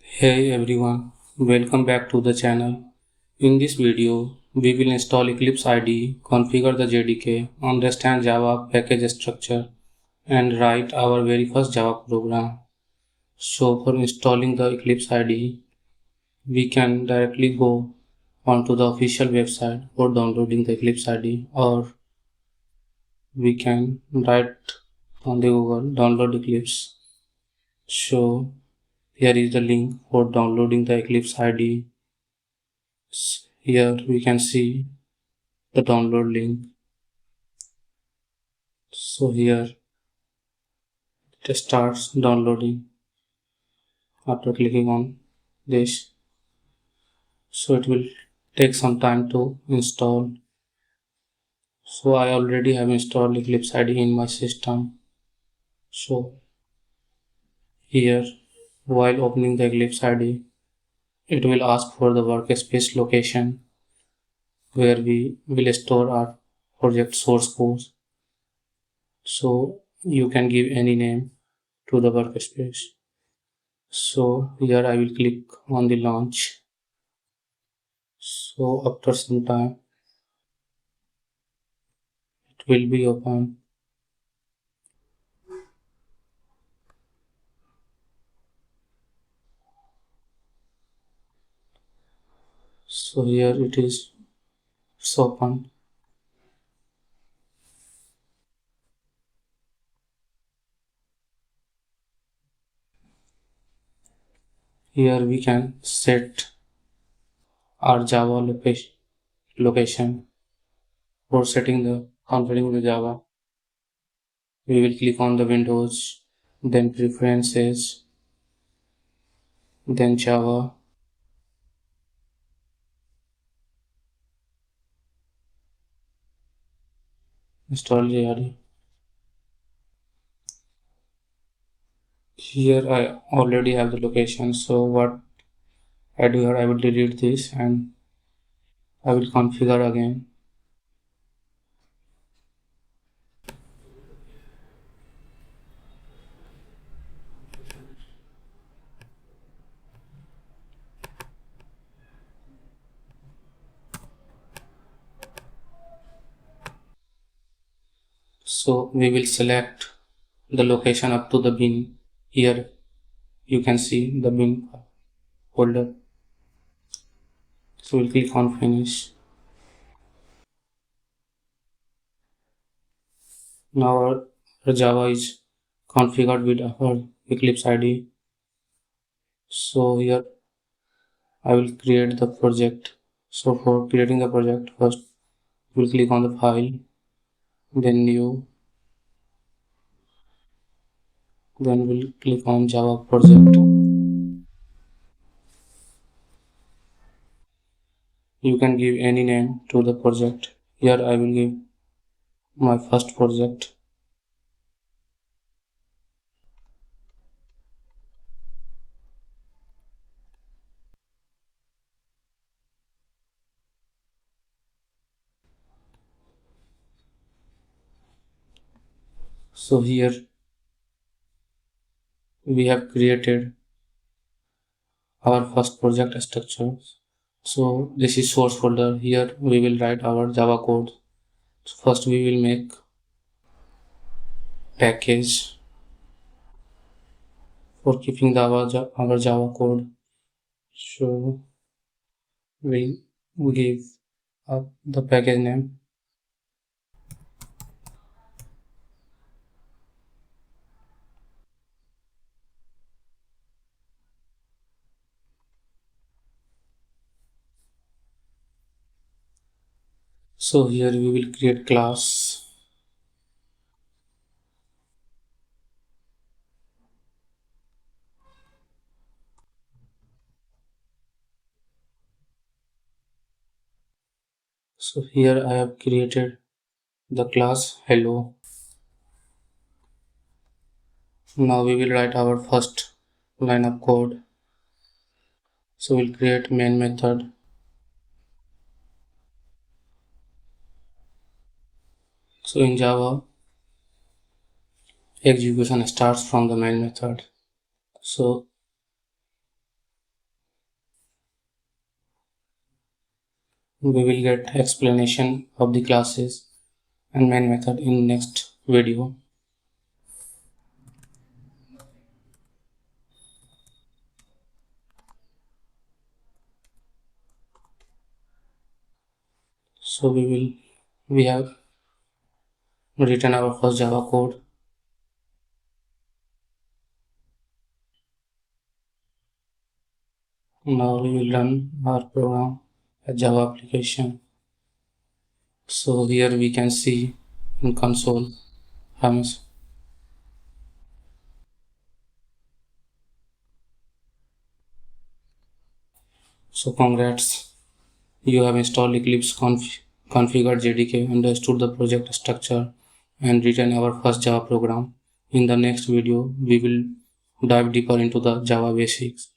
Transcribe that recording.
Hey everyone, welcome back to the channel. In this video, we will install Eclipse IDE, configure the JDK, understand Java package structure, and write our very first Java program. So for installing the Eclipse IDE, we can directly go onto the official website for downloading the Eclipse IDE, or we can write on the Google download Eclipse. So here is the link for downloading the Eclipse IDE. Here we can see the download link. So here it starts downloading after clicking on this. So it will take some time to install. So I already have installed Eclipse IDE in my system. So here, while opening the Eclipse IDE, it will ask for the workspace location where we will store our project source code. So you can give any name to the workspace. So here I will click on the launch. So after some time it will be open. So here it is, it's open. Here we can set our Java location. For setting the configuring the Java, we will click on the Windows, then Preferences, then Java, install JRE. Here I already have the location, so what I do here, I will delete this and I will configure again. So we will select the location up to the bin. Here you can see the bin folder. So we'll click on finish. Now our Java is configured with our Eclipse IDE. So here I will create the project. So for creating the project, first we'll click on the file, then new, then we'll click on Java project. You can give any name to the project. Here I will give my first project. So here we have created our first project structure. So this is source folder. Here we will write our Java code. So first we will make package for keeping our Java code. So we give the package name. So here we will create class. So here I have created the class hello. Now we will write our first line of code. So we'll create main method. So in Java, execution starts from the main method. So We will get explanation of the classes and main method in next video. So we have written our first Java code. Now we will run our program, a Java application. So here we can see in console Hermes. So congrats, you have installed Eclipse configured JDK, understood the project structure, and written our first Java program. In the next video, we will dive deeper into the Java basics.